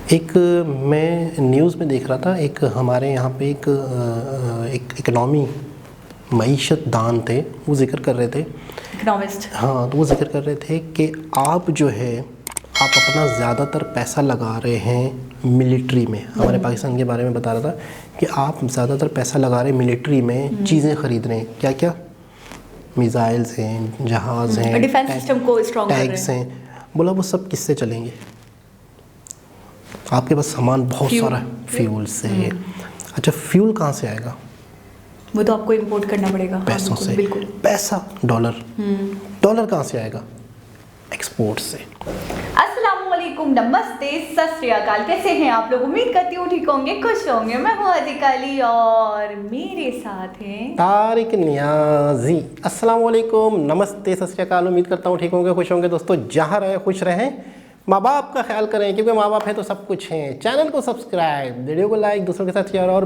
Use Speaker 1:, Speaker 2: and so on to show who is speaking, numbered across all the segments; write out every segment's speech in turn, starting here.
Speaker 1: एक मैं न्यूज़ में देख रहा था, एक हमारे यहाँ पे एक इकनॉमी मईशत दान थे, वो ज़िक्र कर रहे थे,
Speaker 2: इकोनॉमिस्ट।
Speaker 1: हाँ, तो वो ज़िक्र कर रहे थे कि आप जो है आप अपना ज़्यादातर पैसा लगा रहे हैं मिलिट्री में। हमारे पाकिस्तान के बारे में बता रहा था कि आप ज़्यादातर पैसा लगा रहे हैं मिलिट्री में, चीज़ें ख़रीद रहे हैं। क्या क्या? मिसाइल्स हैं, जहाज़ हैं,
Speaker 2: डिफेंस सिस्टम को स्ट्रॉन्ग कर रहे
Speaker 1: टैंक्स
Speaker 2: हैं।
Speaker 1: हैं। बोला वो सब किससे चलेंगे? आपके पास सामान बहुत सारा है, फ्यूल से। अच्छा, फ्यूल कहाँ से आएगा?
Speaker 2: वो तो आपको इंपोर्ट करना पड़ेगा।
Speaker 1: पैसों से।
Speaker 2: बिल्कुल।
Speaker 1: पैसा, डॉलर। डॉलर कहाँ से आएगा? एक्सपोर्ट से।
Speaker 2: अस्सलामुअलैकुम, नमस्ते, सत श्री अकाल। कैसे हैं आप लोग? उम्मीद करती हूँ ठीक होंगे, खुश होंगे। मैं हूँ अतिक अली और मेरे साथ हैं
Speaker 1: तारिक नियाजी। अस्सलामुअलैकुम, नमस्ते, सत श्री अकाल। उम्मीद करता हूँ ठीक होंगे, खुश होंगे। दोस्तों, जहाँ रहें खुश रहें, माँ बाप का ख्याल करें, क्योंकि माँ बाप है तो सब कुछ है। चैनल को सब्सक्राइब, वीडियो को लाइक, दूसरों के साथ शेयर और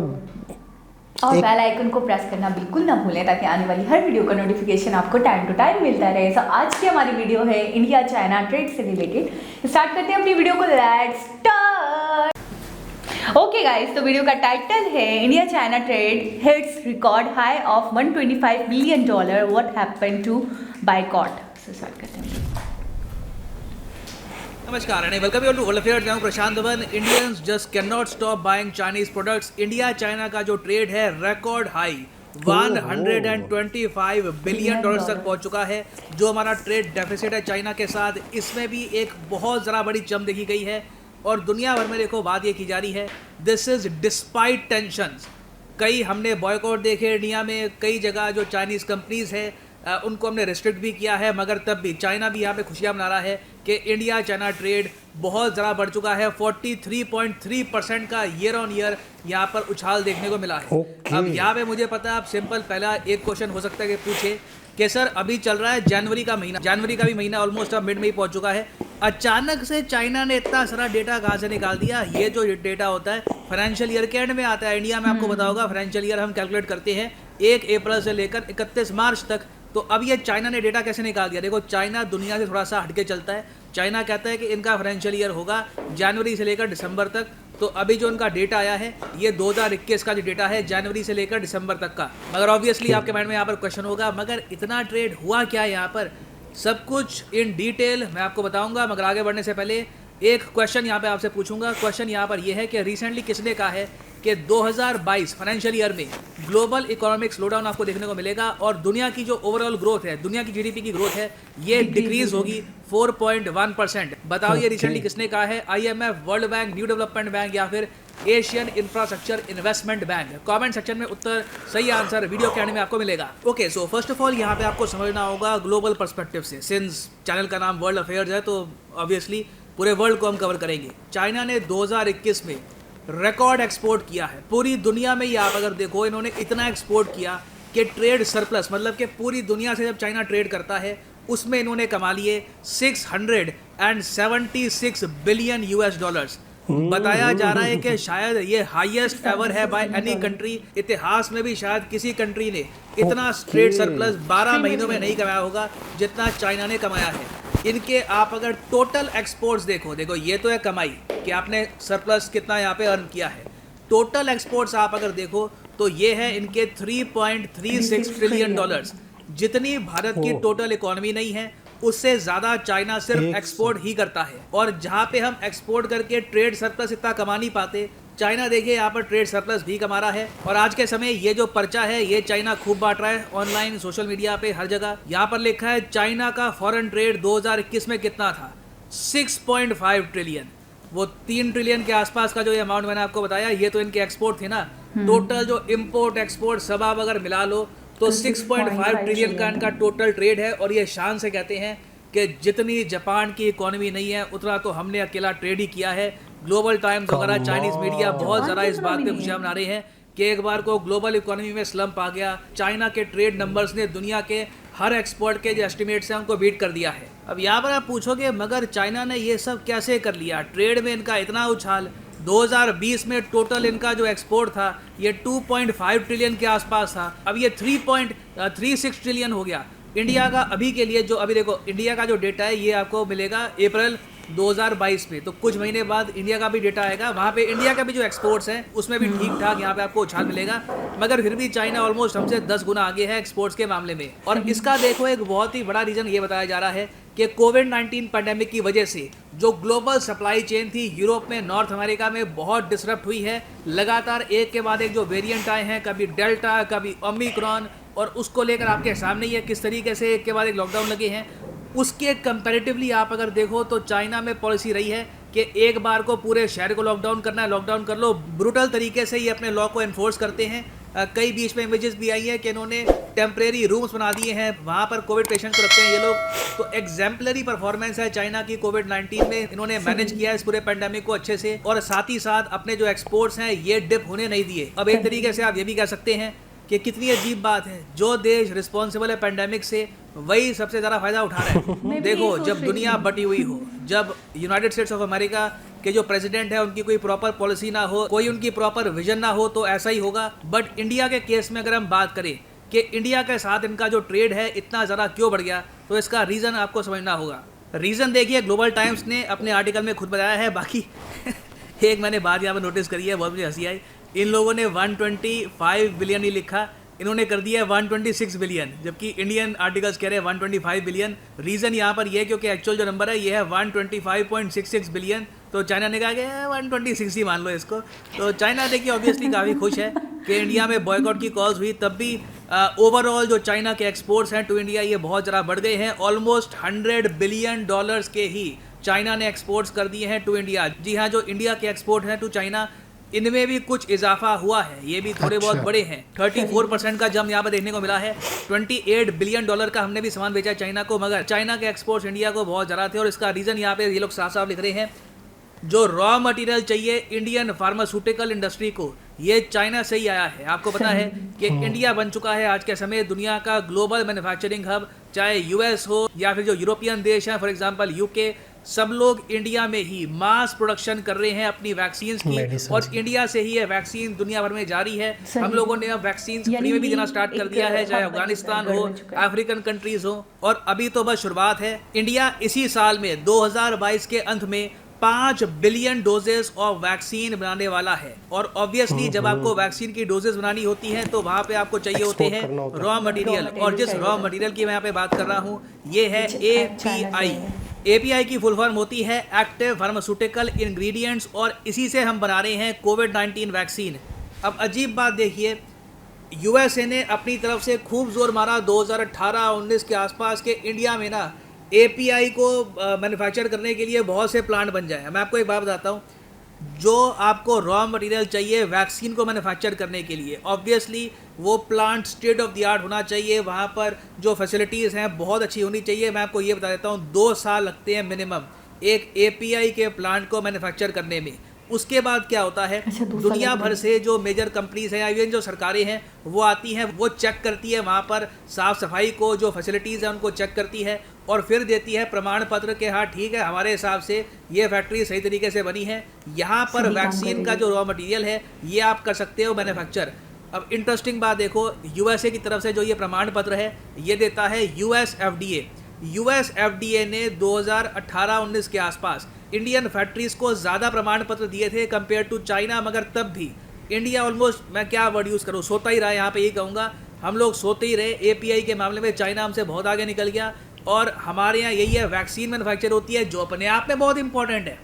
Speaker 2: बेल आइकन को प्रेस करना बिल्कुल ना भूलें, ताकि आने वाली हर वीडियो का नोटिफिकेशन आपको टाइम टू टाइम मिलता रहे। सो आज की हमारी वीडियो है इंडिया चाइना ट्रेड से रिलेटेड। स्टार्ट करते हैं अपनी वीडियो को। Let's start. ओके गाइस, तो वीडियो का टाइटल है India China trade hits record high of $125 billion, what happened to boycott. So start करते हैं।
Speaker 3: नमस्कार and welcome you to world affairs. मैं हूं Prashant Dhawan. Indians just can not stop buying Chinese products. India China का जो trade है record high $125 billion तक पहुंच चुका है। जो हमारा ट्रेड डेफिसिट है चाइना के साथ, इसमें भी एक बहुत ज़रा बड़ी चम देखी गई है। और दुनिया भर में देखो बात ये की जा रही है, दिस इज डिस्पाइट टेंशंस। कई हमने बॉयकॉट देखे इंडिया में, कई जगह जो चाइनीज़ कंपनीज है उनको हमने रिस्ट्रिक्ट भी किया है, मगर तब भी चाइना भी यहाँ पे खुशियाँ मना रहा है कि इंडिया चाइना ट्रेड बहुत ज़्यादा बढ़ चुका है। 43.3% का ईयर ऑन ईयर यहाँ पर उछाल देखने को मिला है। अब यहाँ पे मुझे पता है, आप सिंपल पहला एक क्वेश्चन हो सकता है कि पूछे कि सर अभी चल रहा है जनवरी का महीना, जनवरी का भी महीना ऑलमोस्ट अब मिड में ही पहुँच चुका है, अचानक से चाइना ने इतना सारा डेटा कहाँ से निकाल दिया? ये जो डेटा होता है फाइनेंशियल ईयर के एंड में आता है। इंडिया में आपको पता होगा फाइनेंशियल ईयर हम कैलकुलेट करते हैं 1 अप्रैल से लेकर 31 मार्च तक। तो अब ये चाइना ने डेटा कैसे निकाल दिया? देखो, चाइना दुनिया से थोड़ा सा हटके चलता है। चाइना कहता है कि इनका फाइनेंशियल ईयर होगा जनवरी से लेकर दिसंबर तक। तो अभी जो इनका डेटा आया है ये 2021 का जो डेटा है, जनवरी से लेकर दिसंबर तक का। मगर ऑब्वियसली आपके माइंड में यहाँ पर क्वेश्चन होगा, मगर इतना ट्रेड हुआ क्या यहाँ पर? सब कुछ इन डिटेल मैं आपको बताऊंगा, मगर आगे बढ़ने से पहले एक क्वेश्चन यहाँ पे आपसे पूछूंगा। क्वेश्चन यहाँ पर यह है कि रिसेंटली किसने कहा है कि 2022 फाइनेंशियल ईयर में ग्लोबल इकोनॉमिक स्लोडाउन आपको देखने को मिलेगा और दुनिया की जो ओवरऑल ग्रोथ है, दुनिया की जीडीपी की ग्रोथ है, ये डिक्रीज होगी 4.1%। बताओ ये रिसेंटली किसने कहा है? IMF, world bank, new development bank या फिर Asian infrastructure investment bank? Comment section में उत्तर, सही आंसर वीडियो के एंड में आपको मिलेगा। Okay, so first of all यहाँ पे आपको समझना होगा ग्लोबल पर्सपेक्टिव से। सिंस चैनल का नाम वर्ल्ड अफेयर्स है तो ऑब्वियसली पूरे वर्ल्ड को हम कवर करेंगे। चाइना ने 2021 में रिकॉर्ड एक्सपोर्ट किया है पूरी दुनिया में। ही आप अगर देखो, इन्होंने इतना एक्सपोर्ट किया कि ट्रेड सरप्लस, मतलब कि पूरी दुनिया से जब चाइना ट्रेड करता है उसमें इन्होंने कमा लिए $676 बिलियन। बताया जा रहा है कि शायद ये हाईएस्ट एवर है बाय एनी कंट्री। इतिहास में भी शायद किसी कंट्री ने इतना ट्रेड सरप्लस 12 महीनों में नहीं कमाया होगा जितना चाइना ने कमाया है। इनके आप अगर टोटल एक्सपोर्ट्स देखो ये तो है कमाई कि आपने सरप्लस कितना यहाँ पे अर्न किया है। टोटल एक्सपोर्ट्स आप अगर देखो तो ये है इनके $3.36 ट्रिलियन। जितनी भारत की टोटल इकोनॉमी नहीं है उससे ज्यादा चाइना सिर्फ एक्सपोर्ट ही करता है। और जहाँ पे हम एक्सपोर्ट करके ट्रेड सरप्लस इतना कमा नहीं पाते, चाइना देखिए यहाँ पर ट्रेड सरप्लस भी कमा रहा है। और आज के समय ये जो पर्चा है ये चाइना खूब बांट रहा है ऑनलाइन, सोशल मीडिया पे, हर जगह। यहाँ पर लिखा है चाइना का फॉरेन ट्रेड 2021 में कितना था? 6.5 ट्रिलियन। वो 3 ट्रिलियन के आसपास का जो ये अमाउंट मैंने आपको बताया, ये तो इनके एक्सपोर्ट थे ना। टोटल जो इम्पोर्ट एक्सपोर्ट सब आप अगर मिला लो तो 6.5 ट्रिलियन का इनका टोटल ट्रेड है। और ये शान से कहते हैं कि जितनी जापान की इकोनॉमी नहीं है उतना तो हमने अकेला ट्रेड ही किया है। ग्लोबल टाइम्स वगैरह चाइनीज मीडिया बहुत ज़्यादा इस बात पे खुशियाँ मना रहे हैं कि एक बार को ग्लोबल इकोनॉमी में स्लम्प आ गया। चाइना के ट्रेड नंबर्स ने दुनिया के हर एक्सपोर्ट के जो एस्टिमेट्स हैं उनको बीट कर दिया है। अब यहाँ पर आप पूछोगे मगर चाइना ने ये सब कैसे कर लिया? ट्रेड में इनका इतना उछाल। 2020 में टोटल इनका जो एक्सपोर्ट था ये 2.5 ट्रिलियन के आसपास था, अब ये 3.36 ट्रिलियन हो गया। इंडिया का अभी के लिए जो अभी देखो इंडिया का जो डेटा है ये आपको मिलेगा अप्रैल 2022 में, तो कुछ महीने बाद इंडिया का भी डेटा आएगा, वहाँ पे इंडिया का भी जो एक्सपोर्ट्स हैं उसमें भी ठीक ठाक यहाँ पे आपको उछाल मिलेगा, मगर फिर भी चाइना ऑलमोस्ट हमसे 10 गुना आगे है एक्सपोर्ट्स के मामले में। और इसका देखो एक बहुत ही बड़ा रीज़न ये बताया जा रहा है कि कोविड-19 पैंडेमिक की वजह से जो ग्लोबल सप्लाई चेन थी यूरोप में, नॉर्थ अमेरिका में बहुत डिसरप्ट हुई है। लगातार एक के बाद एक जो वेरिएंट आए हैं, कभी डेल्टा, कभी ओमिक्रॉन, और उसको लेकर आपके सामने ये किस तरीके से एक के बाद एक लॉकडाउन लगे हैं। उसके कंपैरेटिवली आप अगर देखो तो चाइना में पॉलिसी रही है कि एक बार को पूरे शहर को लॉकडाउन करना है, लॉकडाउन कर लो। ब्रूटल तरीके से ये अपने लॉ को एनफोर्स करते हैं। कई बीच में इमेजेस भी आई हैं कि इन्होंने टेम्परेरी रूम्स बना दिए हैं, वहाँ पर कोविड पेशेंट्स को रखते हैं ये लोग। तो एग्जाम्पलरी परफॉर्मेंस है चाइना की कोविड-19 में, इन्होंने मैनेज किया है इस पूरे पेंडेमिक को अच्छे से, और साथ ही साथ अपने जो एक्सपोर्ट्स हैं ये डिप होने नहीं दिए। अब एक तरीके से आप ये भी कह सकते हैं कि कितनी अजीब बात है, जो देश रिस्पॉन्सिबल है पेंडेमिक से वही सबसे ज़्यादा फायदा उठा रहा है। देखो, जब दुनिया बटी हुई हो, जब यूनाइटेड स्टेट्स ऑफ अमेरिका के जो प्रेसिडेंट है उनकी कोई प्रॉपर पॉलिसी ना हो, कोई उनकी प्रॉपर विजन ना हो, तो ऐसा ही होगा। बट इंडिया के केस में अगर हम बात करें कि इंडिया के साथ इनका जो ट्रेड है इतना ज़्यादा क्यों बढ़ गया, तो इसका रीज़न आपको समझना होगा। रीज़न देखिए, ग्लोबल टाइम्स ने अपने आर्टिकल में खुद बताया है। बाकी एक मैंने बात यहाँ पर नोटिस करी है, बहुत मुझे हंसी आई। इन लोगों ने 125 बिलियन ही लिखा, इन्होंने कर दिया है 126 बिलियन, जबकि इंडियन आर्टिकल्स कह रहे हैं 125 बिलियन। रीज़न यहाँ पर यह है क्योंकि एक्चुअल जो नंबर है ये है 125.66 बिलियन। तो चाइना ने कहा कि 126 ही मान लो इसको। तो चाइना देखिए ऑब्वियसली काफ़ी खुश है कि इंडिया में बॉयकॉट की कॉल्स हुई, तब भी ओवरऑल जो चाइना के एक्सपोर्ट्स हैं टू इंडिया ये बहुत ज़्यादा बढ़ गए हैं। ऑलमोस्ट $100 बिलियन के ही चाइना ने एक्सपोर्ट्स कर दिए हैं टू इंडिया। जी हाँ, जो इंडिया के एक्सपोर्ट हैं टू चाइना, इनमें भी कुछ इजाफा हुआ है, ये भी थोड़े बहुत बड़े हैं। 34% का जंप यहाँ पर देखने को मिला है। $28 बिलियन का हमने भी सामान बेचा चाइना को, मगर चाइना के एक्सपोर्ट्स इंडिया को बहुत ज़्यादा थे। और इसका रीज़न यहाँ पे ये लोग साफ साफ लिख रहे हैं, जो रॉ मटेरियल चाहिए इंडियन फार्मास्यूटिकल इंडस्ट्री को, ये चाइना से ही आया है। आपको पता है कि इंडिया बन चुका है आज के समय दुनिया का ग्लोबल मैन्युफैक्चरिंग हब, चाहे यूएस हो या फिर जो यूरोपियन देश हैं, फॉर एग्जांपल यूके, सब लोग इंडिया में ही मास प्रोडक्शन कर रहे हैं अपनी वैक्सीन की, और इंडिया से ही ये वैक्सीन दुनिया भर में जारी है। हम लोगों ने अब वैक्सीन फ्री में भी देना स्टार्ट कर दिया है, चाहे अफगानिस्तान हो, अफ्रीकन कंट्रीज हो, और अभी तो बस शुरुआत है। इंडिया इसी साल में 2022 के अंत में 5 बिलियन डोजेस ऑफ वैक्सीन बनाने वाला है। और ऑब्वियसली जब आपको वैक्सीन की डोजेस बनानी होती हैं तो वहाँ पे आपको चाहिए होते हैं रॉ मटेरियल, और जिस रॉ मटेरियल की मैं यहाँ पे बात कर रहा हूँ ये है API। API की फुल फॉर्म होती है एक्टिव फार्मास्यूटिकल इंग्रेडिएंट्स, और इसी से हम बना रहे हैं कोविड-19 वैक्सीन। अब अजीब बात देखिए, USA ने अपनी तरफ से खूब जोर मारा 2018-19 के आसपास के इंडिया में ना API को मैन्युफैक्चर करने के लिए बहुत से प्लांट बन जाए। मैं आपको एक बात बताता हूँ, जो आपको रॉ मटेरियल चाहिए वैक्सीन को मैन्युफैक्चर करने के लिए, ऑब्वियसली वो plant state of the art होना चाहिए, वहाँ पर जो फैसिलिटीज़ हैं बहुत अच्छी होनी चाहिए। मैं आपको ये बता देता हूँ, 2 साल लगते हैं मिनिमम एक API के प्लांट को मैन्युफैक्चर करने में। उसके बाद क्या होता है, दुनिया भर से जो मेजर कंपनीज हैं या इवन जो सरकारें हैं वो आती हैं, वो चेक करती है वहाँ पर साफ़ सफाई को, जो फैसिलिटीज़ हैं उनको चेक करती है, और फिर देती है प्रमाण पत्र के हाँ ठीक है, हमारे हिसाब से ये फैक्ट्री सही तरीके से बनी है, यहाँ पर वैक्सीन का जो रॉ मटेरियल है ये आप कर सकते हो मैन्युफैक्चर। अब इंटरेस्टिंग बात देखो, USA की तरफ से जो ये प्रमाण पत्र है ये देता है US FDA ने 2018-19 के आसपास इंडियन फैक्ट्रीज़ को ज़्यादा प्रमाण पत्र दिए थे कंपेयर टू चाइना, मगर तब भी इंडिया ऑलमोस्ट, मैं क्या वर्ड यूज़ करूँ, सोता ही रहा। यहाँ पे यही कहूँगा, हम लोग सोते ही रहे। API के मामले में चाइना हमसे बहुत आगे निकल गया, और हमारे यहाँ यही है, वैक्सीन मैन्युफैक्चर होती है जो अपने आप में बहुत इंपॉर्टेंट है।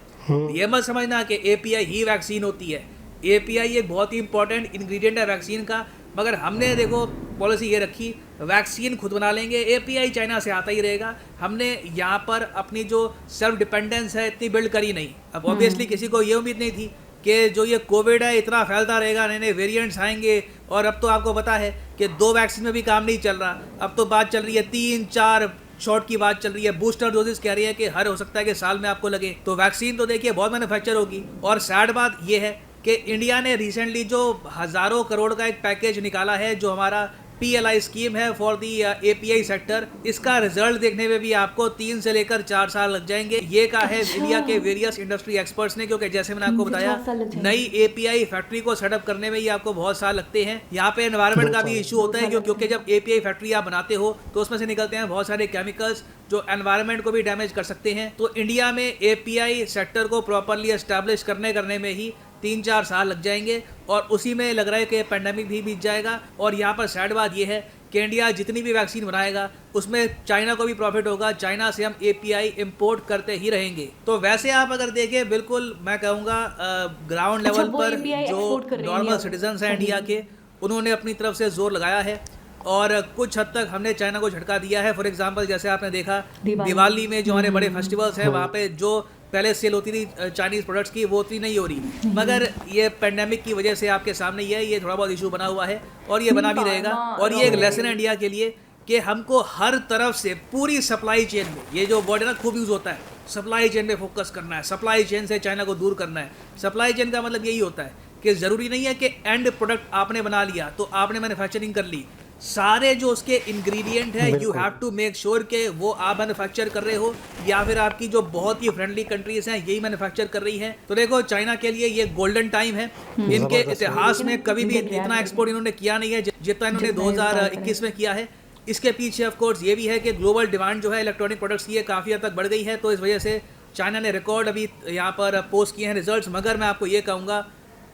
Speaker 3: ये मत समझना कि API ही वैक्सीन होती है। API एक बहुत ही इंपॉर्टेंट इंग्रेडिएंट है वैक्सीन का, मगर हमने देखो पॉलिसी ये रखी, वैक्सीन खुद बना लेंगे, API चाइना से आता ही रहेगा। हमने यहाँ पर अपनी जो सेल्फ डिपेंडेंस है इतनी बिल्ड करी नहीं। अब ऑब्वियसली किसी को ये उम्मीद नहीं थी कि जो ये कोविड है इतना फैलता रहेगा, नए नए वेरिएंट्स आएंगे, और अब तो आपको पता है कि 2 वैक्सीन में भी काम नहीं चल रहा, अब तो बात चल रही है 3-4 शॉट की बात चल रही है। बूस्टर डोजेस कह रही है कि हर हो सकता है कि साल में आपको लगे। तो वैक्सीन तो देखिए बहुत मैन्युफैक्चर होगी। और सैड बात ये है कि इंडिया ने रिसेंटली जो हज़ारों करोड़ का एक पैकेज निकाला है, जो हमारा PLI स्कीम है फॉर दी API सेक्टर, इसका रिजल्ट देखने में भी आपको 3 से लेकर 4 साल लग जाएंगे। ये कहा है इंडिया के वेरियस इंडस्ट्री एक्सपर्ट्स ने, क्योंकि जैसे मैंने आपको बताया नई API फैक्ट्री को सेटअप करने में ही आपको बहुत साल लगते हैं। यहाँ पे एनवायरनमेंट का भी इशू होता है, क्योंकि जब API फैक्ट्री आप बनाते हो तो उसमें से निकलते हैं बहुत सारे केमिकल्स जो एनवायरनमेंट को भी डैमेज कर सकते हैं। तो इंडिया में एपीआई सेक्टर को प्रॉपरली एस्टैब्लिश करने में ही 3-4 साल लग जाएंगे और उसी में लग रहा है कि पेंडेमिक भी बीत जाएगा। और यहाँ पर सैड बात यह है कि इंडिया जितनी भी वैक्सीन बनाएगा उसमें चाइना को भी प्रॉफिट होगा, चाइना से हम एपीआई इंपोर्ट करते ही रहेंगे। तो वैसे आप अगर देखें, बिल्कुल मैं कहूँगा ग्राउंड लेवल पर जो नॉर्मल सिटीजन्स हैं इंडिया के, उन्होंने अपनी तरफ से जोर लगाया है और कुछ हद तक हमने चाइना को झटका दिया है। फॉर एग्जांपल जैसे आपने देखा दिवाली में जो हमारे बड़े फेस्टिवल्स हैं वहाँ पे जो पहले सेल होती थी चाइनीज़ प्रोडक्ट्स की, वो उतनी नहीं हो रही। मगर ये पेंडेमिक की वजह से आपके सामने ये थोड़ा बहुत इशू बना हुआ है और ये बना भी रहेगा। और ये एक लेसन है इंडिया के लिए कि हमको हर तरफ से पूरी सप्लाई चेन में, ये जो वर्ड है ना खूब यूज़ होता है, सप्लाई चेन पे फोकस करना है, सप्लाई चेन से चाइना को दूर करना है। सप्लाई चेन का मतलब यही होता है कि ज़रूरी नहीं है कि एंड प्रोडक्ट आपने बना लिया तो आपने मैन्युफैक्चरिंग कर ली, सारे जो उसके इंग्रेडिएंट है you have to make sure के वो आप मैन्युफैक्चर कर रहे हो या फिर आपकी जो बहुत ही फ्रेंडली कंट्रीज हैं यही मैन्युफैक्चर कर रही हैं। तो देखो चाइना के लिए ये गोल्डन टाइम है। इनके इतिहास में कभी भी इतना एक्सपोर्ट इन्होंने किया नहीं है जितना इन्होंने 2021 में किया है। इसके पीछे ऑफ कोर्स ये भी है कि ग्लोबल डिमांड जो है इलेक्ट्रॉनिक प्रोडक्ट्स की काफ़ी हद तक बढ़ गई है, तो इस वजह से चाइना ने रिकॉर्ड अभी यहाँ पर पोस्ट किए हैं रिजल्ट्स। मगर मैं आपको ये कहूँगा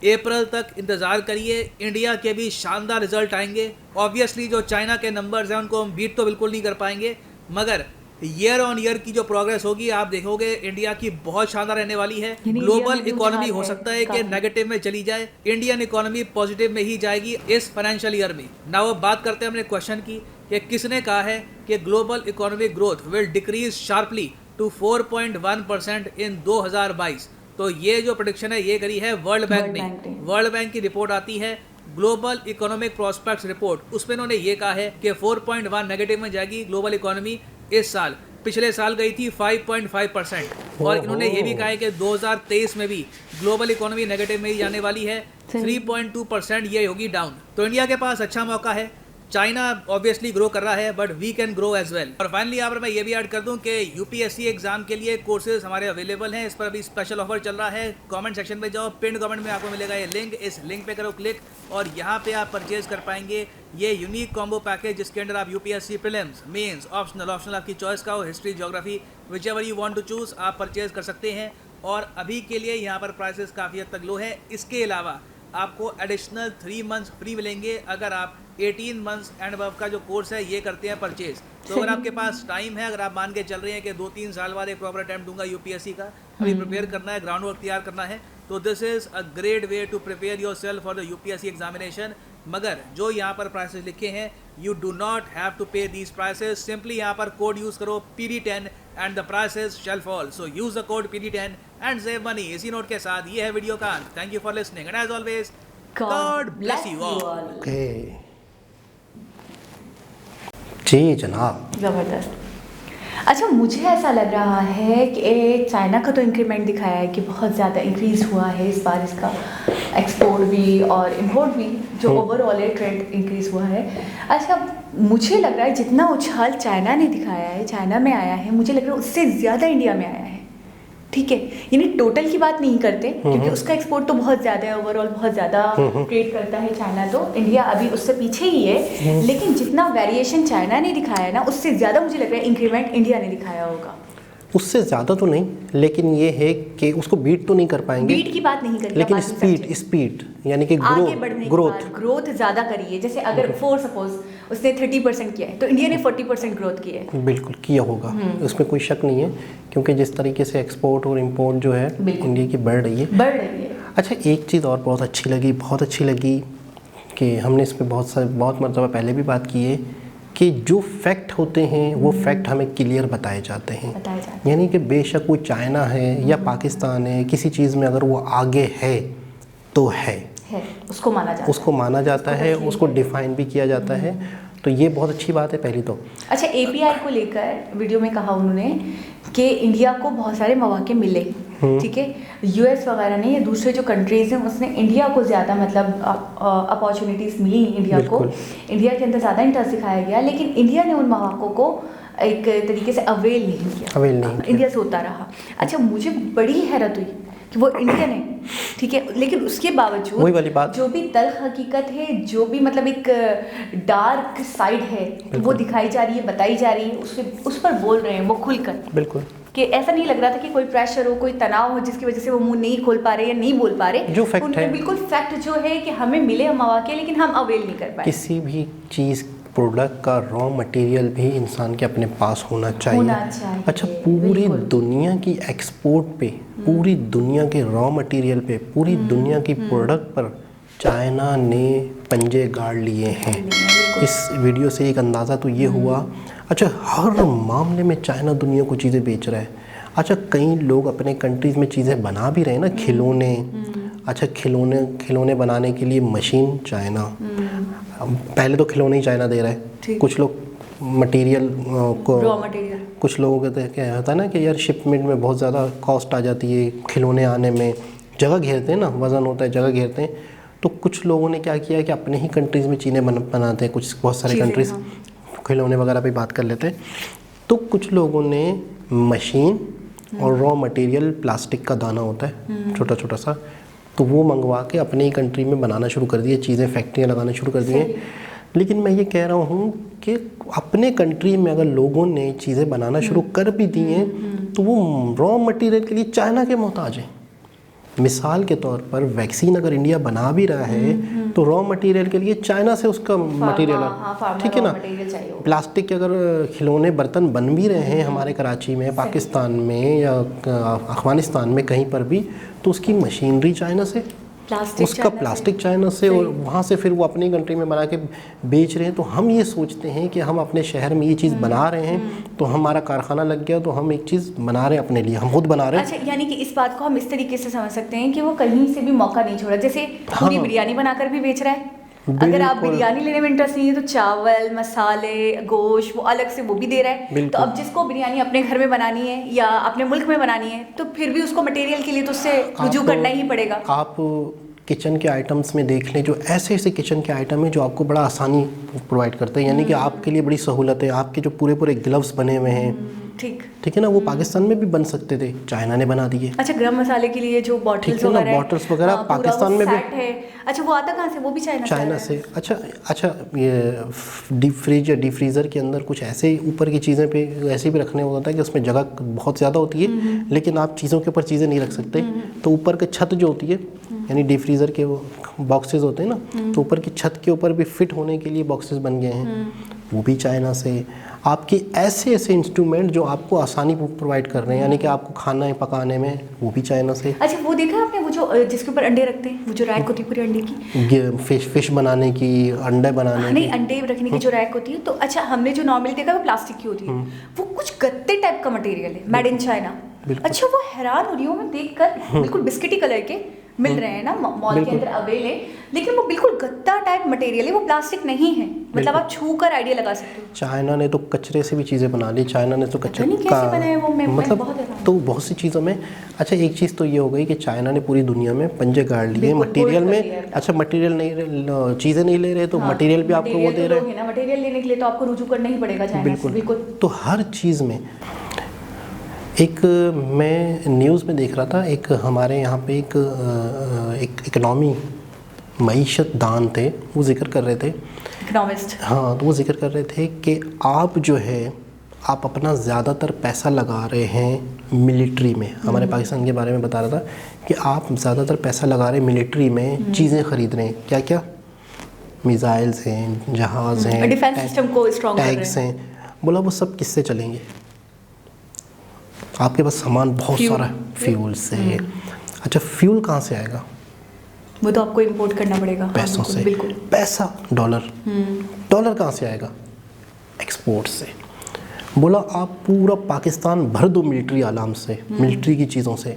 Speaker 3: अप्रैल तक इंतज़ार करिए, इंडिया के भी शानदार रिजल्ट आएंगे। ऑब्वियसली जो चाइना के नंबर्स हैं उनको हम बीट तो बिल्कुल नहीं कर पाएंगे, मगर ईयर ऑन ईयर की जो प्रोग्रेस होगी आप देखोगे इंडिया की बहुत शानदार रहने वाली है। ग्लोबल इकोनॉमी हो सकता है कि नेगेटिव में चली जाए, इंडियन इकोनॉमी पॉजिटिव में ही जाएगी इस फाइनेंशियल ईयर में। नाउ अब बात करते हैं हमने क्वेश्चन की कि किसने कहा है कि global economic growth will decrease sharply to 4.1% in 2022। तो ये जो प्रेडिक्शन है ये करी है वर्ल्ड बैंक ने। वर्ल्ड बैंक की रिपोर्ट आती है ग्लोबल इकोनॉमिक प्रोस्पेक्ट्स रिपोर्ट, उसमें इन्होंने ये कहा है कि 4.1 नेगेटिव में जाएगी ग्लोबल इकोनॉमी इस साल। पिछले साल गई थी 5.5% और इन्होंने ये भी कहा है कि 2023 में भी ग्लोबल इकोनॉमी नेगेटिव में ही जाने वाली है, 3.2% ये होगी डाउन। तो इंडिया के पास अच्छा मौका है। चाइना ऑब्वियसली ग्रो कर रहा है but we can grow as well. और फाइनली यहाँ पर मैं ये भी ऐड कर दूं कि यूपीएससी एग्जाम के लिए कोर्सेज हमारे अवेलेबल हैं, इस पर अभी स्पेशल ऑफर चल रहा है। कमेंट सेक्शन में जाओ, पिन कमेंट में आपको मिलेगा ये लिंक, इस लिंक पे करो क्लिक और यहाँ पे आप परचेज कर पाएंगे ये यूनिक कॉम्बो पैकेज जिसके अंदर आप यूपीएससी प्रीलिम्स, मेंस, ऑप्शनल आपकी चॉइस का हो, history, geography, whichever you want to choose आप परचेज कर सकते हैं। और अभी के लिए यहाँ पर प्राइसेस काफ़ी हद तक लो है। इसके अलावा आपको एडिशनल 3 मंथ्स फ्री मिलेंगे अगर आप 18 मंथ्स एंड अबव का जो कोर्स है ये करते हैं परचेज। तो अगर आपके पास टाइम है, अगर आप मान के चल रहे हैं कि 2-3 साल बाद एक प्रॉपर अटैम्प्ट दूंगा यूपीएससी का, अभी प्रिपेयर करना है, ग्राउंड वर्क तैयार करना है, तो this is a great way to prepare yourself for the UPSC examination. मगर जो यहाँ पर प्राइसेस लिखे हैं you do not have to pay these prices, simply यहाँ पर कोड यूज़ करो PD10 and the prices shall fall. So use the code PD10 and save money. इसी नोट के साथ ये है वीडियो का अंत। Thank you for listening and as always God bless you all.
Speaker 1: Okay जी जनाब,
Speaker 2: ज़बरदस्त। अच्छा, मुझे ऐसा लग रहा है कि चाइना का तो इंक्रीमेंट दिखाया है कि बहुत ज़्यादा इंक्रीज़ हुआ है इस बार, इसका एक्सपोर्ट भी और इम्पोर्ट भी जो ओवरऑल है ट्रेंड इंक्रीज़ हुआ है। अच्छा, मुझे लग रहा है जितना उछाल चाइना ने दिखाया है, चाइना में आया है, मुझे लग रहा है उससे ज़्यादा इंडिया में आया है। ठीक है, यानी टोटल की बात नहीं करते क्योंकि उसका एक्सपोर्ट तो बहुत ज़्यादा है, ओवरऑल बहुत ज़्यादा ट्रेड करता है चाइना, तो इंडिया अभी उससे पीछे ही है। लेकिन जितना वेरिएशन चाइना ने दिखाया है ना, उससे ज़्यादा मुझे लग रहा है इंक्रीमेंट इंडिया ने दिखाया होगा।
Speaker 1: उससे ज़्यादा तो नहीं, लेकिन ये है कि उसको बीट तो नहीं कर पाएंगे।
Speaker 2: बीट की बात नहीं करी,
Speaker 1: लेकिन स्पीड यानी कि ग्रोथ
Speaker 2: ज़्यादा करी है। जैसे अगर फॉर सपोज उसने 30% किया है तो इंडिया ने 40% ग्रोथ की है।
Speaker 1: बिल्कुल किया होगा, उसमें कोई शक नहीं है, क्योंकि जिस तरीके से एक्सपोर्ट और इंपोर्ट जो है इंडिया की बढ़ रही है। अच्छा, एक चीज़ और बहुत अच्छी लगी कि हमने इस पर बहुत मरतबा पहले भी बात की है कि जो फैक्ट होते हैं वो फैक्ट हमें क्लियर बताए जाते हैं। यानी कि बेशक वो चाइना है या पाकिस्तान है, किसी चीज़ में अगर वो आगे है तो है,
Speaker 2: उसको माना जाता है,
Speaker 1: उसको डिफाइन भी किया जाता है। तो ये बहुत अच्छी बात है पहली तो।
Speaker 2: अच्छा, API को लेकर वीडियो में कहा उन्होंने कि इंडिया को बहुत सारे मौके मिले, ठीक है, US वगैरह ने या दूसरे जो कंट्रीज़ हैं उसने इंडिया को ज़्यादा मतलब अपॉर्चुनिटीज़ मिली इंडिया को, इंडिया के अंदर ज़्यादा इंटरेस्ट दिखाया गया, लेकिन इंडिया ने उन मौक़ों को एक तरीके से अवेल नहीं किया, इंडिया से होता रहा। अच्छा, मुझे बड़ी हैरत हुई कि वो इंडिया ने ठीक है, लेकिन उसके बावजूद
Speaker 1: वही वाली बात,
Speaker 2: जो भी तल्ख हकीकत है, जो भी मतलब एक डार्क साइड है वो दिखाई जा रही है, बताई जा रही है, उस पर बोल रहे हैं वो खुलकर।
Speaker 1: बिल्कुल,
Speaker 2: कि ऐसा नहीं लग रहा था कि कोई प्रेशर हो, कोई तनाव हो जिसकी वजह से वो मुंह नहीं खोल पा रहे या नहीं बोल पा रहे।
Speaker 1: जो फैक्ट है,
Speaker 2: बिल्कुल फैक्ट जो है कि हमें मिले हम मौके, लेकिन हम अवेल नहीं कर पाए।
Speaker 1: किसी भी चीज़ प्रोडक्ट का रॉ मटेरियल भी इंसान के अपने पास होना चाहिए। अच्छा, पूरी दुनिया की एक्सपोर्ट पे, पूरी दुनिया के रॉ मटेरियल पे, पूरी दुनिया की प्रोडक्ट पर चाइना ने पंजे गाड़ लिए हैं। इस वीडियो से एक अंदाज़ा तो ये हुआ। अच्छा, हर मामले में चाइना दुनिया को चीज़ें बेच रहा है। अच्छा, कई लोग अपने कंट्रीज़ में चीज़ें बना भी रहे हैं ना, खिलौने। अच्छा, खिलौने बनाने के लिए मशीन चाइना, पहले तो खिलौने ही चाइना दे रहा है। कुछ लोग मटेरियल को,
Speaker 2: रॉ मटेरियल,
Speaker 1: कुछ लोगों का क्या होता है ना कि यार शिपमेंट में बहुत ज़्यादा कॉस्ट आ जाती है, खिलौने आने में जगह घेरते हैं ना, वज़न होता है, जगह घेरते हैं। तो कुछ लोगों ने क्या किया कि अपने ही कंट्रीज़ में चीज़ें बनाते हैं, कुछ बहुत सारे कंट्रीज़ खिलौने वगैरह पे बात कर लेते हैं। तो कुछ लोगों ने मशीन और रॉ मटेरियल प्लास्टिक का दाना होता है छोटा छोटा सा, तो वो मंगवा के अपने ही कंट्री में बनाना शुरू कर दिए, चीज़ें फैक्ट्रियाँ लगाना शुरू कर दिए। लेकिन मैं ये कह रहा हूँ कि अपने कंट्री में अगर लोगों ने चीज़ें बनाना शुरू कर भी दी हैं तो वो रॉ मटेरियल के लिए चाइना के मोहताज हैं। मिसाल के तौर पर वैक्सीन अगर इंडिया बना भी रहा है तो रॉ मटेरियल के लिए चाइना से उसका मटेरियल, ठीक है ना। प्लास्टिक के अगर खिलौने बर्तन बन भी रहे हैं हमारे कराची में, पाकिस्तान में या अफगानिस्तान में कहीं पर भी, तो उसकी मशीनरी चाइना से, उसका प्लास्टिक चाइना से, और वहाँ से फिर वो अपनी कंट्री में बना के बेच रहे हैं। तो हम ये सोचते हैं कि हम अपने शहर में ये चीज़ बना रहे हैं तो हमारा कारखाना लग गया तो हम एक चीज़ बना रहे हैं अपने लिए, हम खुद बना रहे हैं।
Speaker 2: अच्छा, यानी कि इस बात को हम इस तरीके से समझ सकते हैं कि वो कहीं से भी मौका नहीं छोड़ा, जैसे पूरी बिरयानी बनाकर भी बेच रहा है। अगर आप बिरयानी लेने में इंटरेस्ट नहीं है तो चावल, मसाले, गोश्त वो अलग से वो भी दे रहा है। तो अब जिसको बिरयानी अपने घर में बनानी है या अपने मुल्क में बनानी है तो फिर भी उसको मटेरियल के लिए तो उससे रुजू करना ही पड़ेगा।
Speaker 1: आप किचन के आइटम्स में देख लें, जो ऐसे ऐसे किचन के आइटम हैं जो आपको बड़ा आसानी प्रोवाइड करते हैं, यानी कि आपके लिए बड़ी सहूलत है। आपके जो पूरे पूरे ग्लव्स बने हुए हैं, ठीक है ना, वो पाकिस्तान में भी बन सकते थे, चाइना ने बना दिए।
Speaker 2: अच्छा, गरम मसाले के लिए जो बॉटल्स वगैरह
Speaker 1: पाकिस्तान में भी
Speaker 2: है। अच्छा, वो आता कहाँ से? वो भी चाइना
Speaker 1: से। अच्छा, ये डीप फ्रिज या डीप फ्रीज़र के अंदर कुछ ऐसे ऊपर की चीज़ें पे ऐसे भी रखने होता है कि उसमें जगह बहुत ज़्यादा होती है, लेकिन आप चीज़ों के ऊपर चीज़ें नहीं रख सकते। तो ऊपर की छत जो होती है, यानी डीप फ्रीज़र के वो बॉक्सेस होते हैं ना, तो ऊपर की छत के ऊपर भी फिट होने के लिए बॉक्सेस बन गए हैं, वो भी चाइना से। आपके ऐसे ऐसे इंस्ट्रूमेंट जो आपको आसानी प्रोवाइड कर रहे हैं, यानी कि आपको खाना पकाने में, वो भी चाइना से।
Speaker 2: अच्छा, वो देखा आपने वो जो जिसके ऊपर अंडे रखते हैं, वो जो रैक होती है पूरे अंडे की,
Speaker 1: फिश बनाने की, अंडे बनाने की,
Speaker 2: नहीं अंडे रखने की जो रैक होती है। तो अच्छा, हमने जो नॉर्मली देखा वो प्लास्टिक की होती है, वो कुछ गत्ते टाइप का मटेरियल है, मेड इन चाइना। अच्छा, वो हैरान हो रही हूँ मैं देखकर, बिल्कुल बिस्किटी कलर के मिल रहे हैं ना मॉल के अंदर अवेल है, लेकिन वो बिल्कुल गत्ता टाइप मटेरियल है, वो प्लास्टिक नहीं है। मतलब आप छू कर आइडिया लगा सकते हो।
Speaker 1: चाइना ने तो कचरे से भी चीज़ें बना ली, चाइना ने तो कचरे का मतलब तो बहुत सी चीज़ों में। अच्छा, एक चीज़ तो ये हो गई कि चाइना ने पूरी दुनिया में पंजे गाड़ लिए मटेरियल में। अच्छा, मटेरियल नहीं, चीज़ें नहीं ले रहे तो मटेरियल भी आपको वो दे रहे हैं।
Speaker 2: मटेरियल लेने के लिए तो आपको रुजू करना ही पड़ेगा चाइना से। बिल्कुल।
Speaker 1: तो हर चीज़ में एक, मैं न्यूज़ में देख रहा था, एक हमारे यहाँ पे एक इकनॉमी मईशत दान थे, वो जिक्र कर रहे थे,
Speaker 2: इकोनॉमिस्ट,
Speaker 1: हाँ, तो वो जिक्र कर रहे थे कि आप जो है आप अपना ज़्यादातर पैसा लगा रहे हैं मिलिट्री में। हमारे पाकिस्तान के बारे में बता रहा था कि आप ज़्यादातर पैसा लगा रहे हैं मिलिट्री में, चीज़ें खरीद रहे हैं। क्या क्या? मिसाइल्स हैं, जहाज़ हैं,
Speaker 2: डिफेंस सिस्टम को स्ट्रॉन्ग कर रहे हैं।
Speaker 1: टैंक्स हैं। बोला वो सब किससे चलेंगे? आपके पास सामान बहुत सारा है, फ्यूल से। अच्छा, फ्यूल कहाँ से आएगा?
Speaker 2: वो तो आपको इंपोर्ट करना पड़ेगा,
Speaker 1: पैसों से। बिल्कुल। पैसा, डॉलर कहाँ से आएगा? एक्सपोर्ट से। बोला आप पूरा पाकिस्तान भर दो मिलिट्री आलाम से, मिलिट्री की चीज़ों से,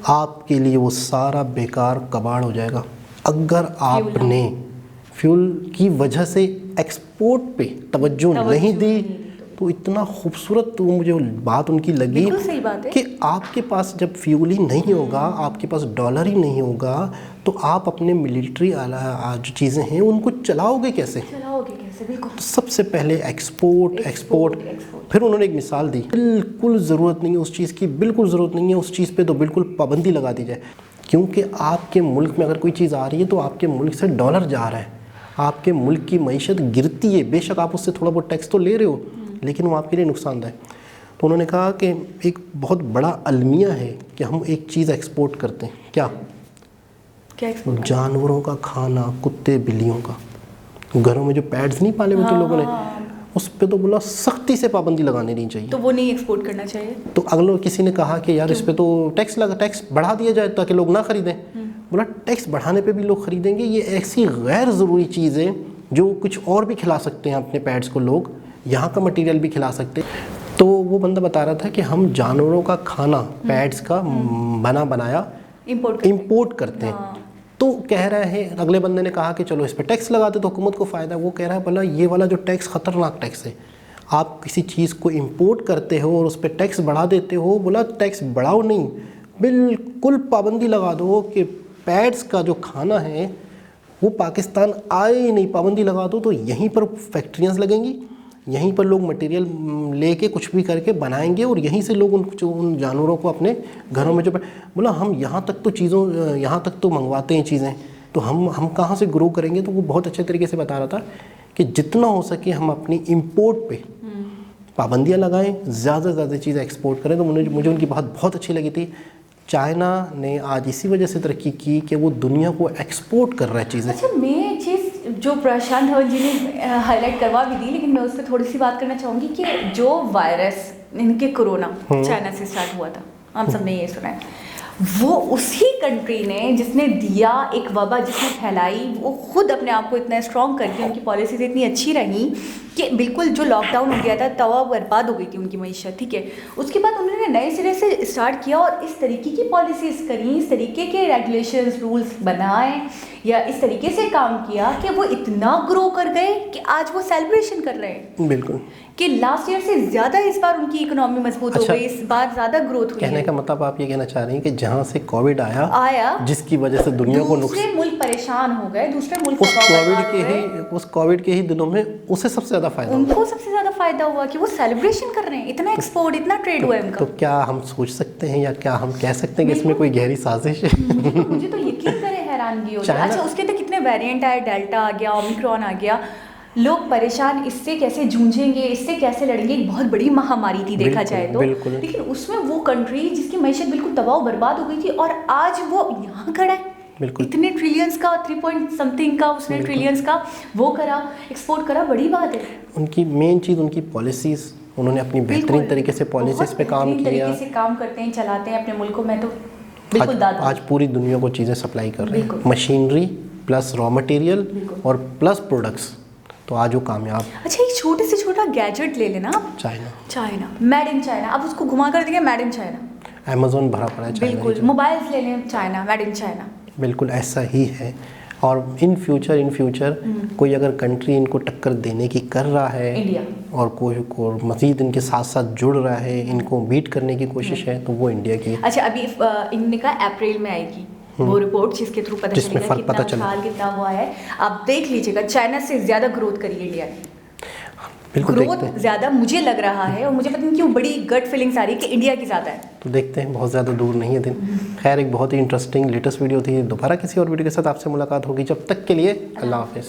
Speaker 1: आपके लिए वो सारा बेकार कबाड़ हो जाएगा। अगर आपने फ्यूल की वजह से एक्सपोर्ट पे तवज्जो नहीं दी तो इतना खूबसूरत तो मुझे बात उनकी लगी कि आपके पास जब फ्यूल ही नहीं होगा, आपके पास डॉलर ही नहीं होगा, तो आप अपने मिलिट्री जो चीज़ें हैं उनको चलाओगे कैसे? बिल्कुल। तो सबसे पहले एक्सपोर्ट। फिर उन्होंने एक मिसाल दी, बिल्कुल ज़रूरत नहीं है उस चीज़ की, बिल्कुल ज़रूरत नहीं है उस चीज़ पे, तो बिल्कुल पाबंदी लगा दी जाए क्योंकि आपके मुल्क में अगर कोई चीज़ आ रही है तो आपके मुल्क से डॉलर जा रहा है, आपके मुल्क की मईशत गिरती है। बेशक आप उससे थोड़ा बहुत टैक्स तो ले रहे हो, लेकिन वो आपके लिए नुकसानदायक है। तो उन्होंने कहा कि एक बहुत बड़ा अलमिया है कि हम एक चीज़ एक्सपोर्ट करते हैं। क्या
Speaker 2: एक्सपोर्ट?
Speaker 1: जानवरों का खाना, कुत्ते बिल्लियों का। घरों में जो पैड्स नहीं पाले हुए थे लोगों ने, उस पे तो बोला सख्ती से पाबंदी लगानी नहीं चाहिए।
Speaker 2: तो वो नहीं एक्सपोर्ट करना चाहिए।
Speaker 1: तो अगले किसी ने कहा कि यार इस पे तो टैक्स बढ़ा दिया जाए ताकि लोग ना खरीदें। बोला टैक्स बढ़ाने पे भी लोग खरीदेंगे, ये ऐसी गैर ज़रूरी चीज़ है जो कुछ और भी खिला सकते हैं अपने पैड्स को, लोग यहाँ का मटेरियल भी खिला सकते हैं। तो वो बंदा बता रहा था कि हम जानवरों का खाना पैड्स का बना बनाया इम्पोर्ट करते हैं। तो कह रहा है, अगले बंदे ने कहा कि चलो इस पर टैक्स लगाते तो हुकूमत को फ़ायदा। वो कह रहा है भला ये वाला जो टैक्स ख़तरनाक टैक्स है, आप किसी चीज़ को इंपोर्ट करते हो और उस पर टैक्स बढ़ा देते हो। बोला टैक्स बढ़ाओ नहीं, बिल्कुल पाबंदी लगा दो कि पैड्स का जो खाना है वो पाकिस्तान आए ही नहीं, पाबंदी लगा दो। तो यहीं पर फैक्ट्रियाँ लगेंगी, यहीं पर लोग मटेरियल लेके कुछ भी करके बनाएंगे और यहीं से लोग उन जानवरों को अपने घरों में जो बोला हम यहाँ तक तो मंगवाते हैं चीज़ें, तो हम कहाँ से ग्रो करेंगे। तो वो बहुत अच्छे तरीके से बता रहा था कि जितना हो सके हम अपनी इंपोर्ट पे पाबंदियाँ लगाएं, ज़्यादा से ज़्यादा चीज़ें एक्सपोर्ट करें। तो मुझे उनकी बात बहुत अच्छी लगी थी। चाइना ने आज इसी वजह से तरक्की की कि वो दुनिया को एक्सपोर्ट कर रहा है चीज़ें।
Speaker 2: अच्छा, मैं एक चीज़ जो प्रशांत धवन जी ने हाईलाइट करवा भी दी, लेकिन मैं उस पर थोड़ी सी बात करना चाहूँगी कि जो वायरस इनके कोरोना चाइना से स्टार्ट हुआ था, हम सब ने ये सुना है, वो उसी कंट्री ने जिसने दिया, एक वबा जिसने फैलाई, वो खुद अपने आप को इतना स्ट्रॉन्ग करके उनकी पॉलिसीज इतनी अच्छी रही कि बिल्कुल जो लॉकडाउन हो गया था तवा बर्बाद हो गई थी उनकी मईशत, ठीक है। उसके बाद उन्होंने नए सिरे से स्टार्ट किया और इस तरीके की पॉलिसीज़ करी, इस तरीके के रेगुलेशंस रूल्स बनाए या इस तरीके से काम किया कि वो इतना ग्रो कर गए कि आज वो सेलिब्रेशन कर रहे हैं।
Speaker 1: बिल्कुल, कि
Speaker 2: लास्ट ईयर से ज़्यादा इस बार उनकी इकोनॉमी मजबूत हो गई, इस बार ज़्यादा ग्रोथ हुई।
Speaker 1: कहने का मतलब आप ये कहना चाह रही हैं कि जहाँ से कोविड आया जिसकी वजह से दुनिया को
Speaker 2: दूसरे मुल्क परेशान हो गए, दूसरे मुल्क
Speaker 1: उस कोविड के ही दिनों में उसे सबसे ज़्यादा फायदा,
Speaker 2: उनको सबसे ज़्यादा फायदा हुआ कि वो सेलिब्रेशन कर रहे हैं, इतना एक्सपोर्ट, इतना ट्रेड हुआ है उनका।
Speaker 1: तो क्या हम सोच सकते हैं या क्या हम कह सकते हैं कि इसमें कोई गहरी साजिश है?
Speaker 2: मुझे तो यकीन करे हैरानगी हो रही है। अच्छा, उसके तो कितने वेरिएंट आए, डेल्टा आ गया, ओमिक्रॉन आ गया, लोग परेशान, इससे कैसे जूझेंगे, इससे कैसे लड़ेंगे। एक बहुत बड़ी महामारी थी देखा जाए तो, लेकिन उसमें वो कंट्री जिसकी मईशत बिल्कुल तबाह बर्बाद हो गई थी और आज वो यहाँ खड़ा है, इतने ट्रिलियंस का, 3 पॉइंट समथिंग का उसने ट्रिलियंस का वो करा, एक्सपोर्ट करा, बड़ी बात है।
Speaker 1: उनकी मेन चीज़ उनकी पॉलिसीज़, उन्होंने अपनी बेहतरीन तरीके से पॉलिसीज़ पे काम किया,
Speaker 2: तरीके से काम करते हैं, चलाते हैं अपने मुल्कों में। तो बिल्कुल
Speaker 1: आज पूरी दुनिया को चीज़ें सप्लाई कर रहे हैं, मशीनरी प्लस रॉ मटेरियल और प्लस प्रोडक्ट्स, तो आज वो कामयाब।
Speaker 2: अच्छा, एक छोटे से छोटा गैजेट ले लेना आप, चाइना मेड इन चाइना, अब उसको घुमा कर देंगे मेड इन चाइना।
Speaker 1: अमेज़न भरा पड़ा है चाइना,
Speaker 2: बिल्कुल। मोबाइल्स ले लें चाइना, मेड इन चाइना,
Speaker 1: बिल्कुल ऐसा ही है। और इन फ्यूचर कोई अगर कंट्री इनको टक्कर देने की कर रहा है,
Speaker 2: इंडिया,
Speaker 1: और कोई को मज़ीद इनके साथ साथ जुड़ रहा है, इनको बीट करने की कोशिश है, तो वो इंडिया की।
Speaker 2: अच्छा, अभी इन्होंने कहा अप्रैल में आएगी वो रिपोर्ट, जिसके थ्रू पता चलेगा कितना हुआ है। आप देख लीजिएगा, चाइना से ज़्यादा ग्रोथ करी इंडिया ने, ग्रोथ ज़्यादा मुझे लग रहा है, और मुझे पता नहीं क्यों बड़ी गट फीलिंग्स आ रही है कि इंडिया की ज़्यादा है।
Speaker 1: तो देखते हैं, बहुत ज़्यादा दूर नहीं है दिन। खैर, एक बहुत ही इंटरेस्टिंग लेटेस्ट वीडियो थी। दोबारा किसी और वीडियो के साथ आपसे मुलाकात होगी, जब तक के लिए अल्लाह हाफ़िज़।